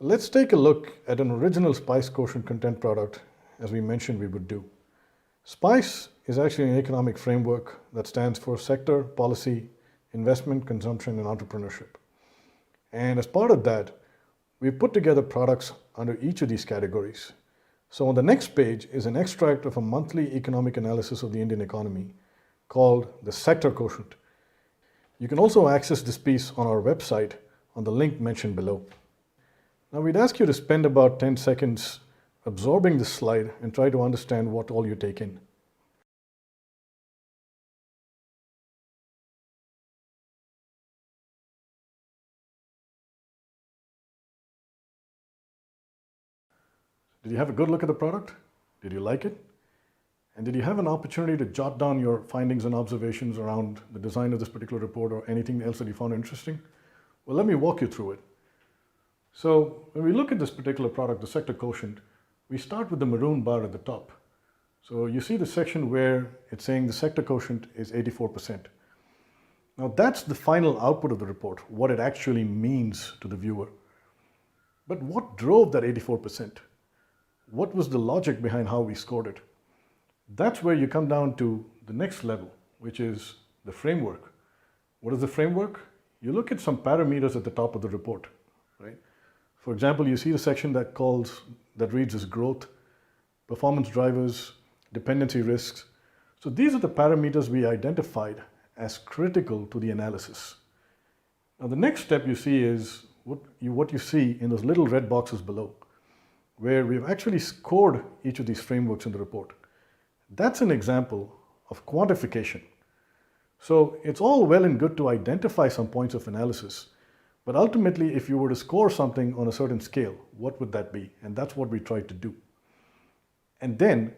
Let's take a look at an original SPICE quotient content product, as we mentioned we would do. SPICE is actually an economic framework that stands for sector, policy, investment, consumption, and entrepreneurship. And as part of that, we've put together products under each of these categories. So on the next page is an extract of a monthly economic analysis of the Indian economy called the Sector Quotient. You can also access this piece on our website on the link mentioned below. Now we'd ask you to spend about 10 seconds absorbing this slide and try to understand what all you take in. Did you have a good look at the product? Did you like it? And did you have an opportunity to jot down your findings and observations around the design of this particular report or anything else that you found interesting? Well, let me walk you through it. So when we look at this particular product, the Sector Quotient, we start with the maroon bar at the top. So you see the section where it's saying the Sector Quotient is 84%. Now that's the final output of the report, what it actually means to the viewer. But what drove that 84%? What was the logic behind how we scored it? That's where you come down to the next level, which is the framework. What is the framework? You look at some parameters at the top of the report, right? For example, you see the section that reads as growth, performance drivers, dependency risks. So these are the parameters we identified as critical to the analysis. Now the next step you see is what you see in those little red boxes below, where we've actually scored each of these frameworks in the report. That's an example of quantification. So it's all well and good to identify some points of analysis, but ultimately if you were to score something on a certain scale, what would that be? And that's what we tried to do. And then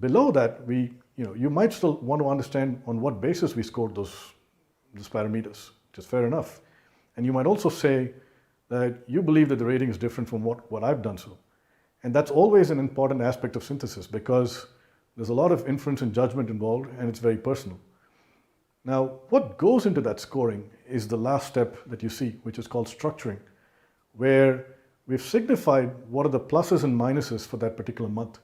below that, you might still want to understand on what basis we scored those parameters, which is fair enough. And you might also say that you believe that the rating is different from what I've done so. And that's always an important aspect of synthesis because there's a lot of inference and judgment involved and it's very personal. Now, what goes into that scoring is the last step that you see, which is called structuring, where we've signified what are the pluses and minuses for that particular month.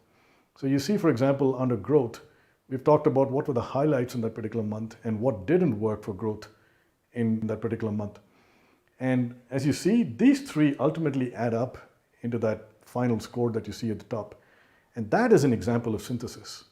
So you see, for example, under growth, we've talked about what were the highlights in that particular month and what didn't work for growth in that particular month. And as you see, these three ultimately add up into that final score that you see at the top. And that is an example of synthesis.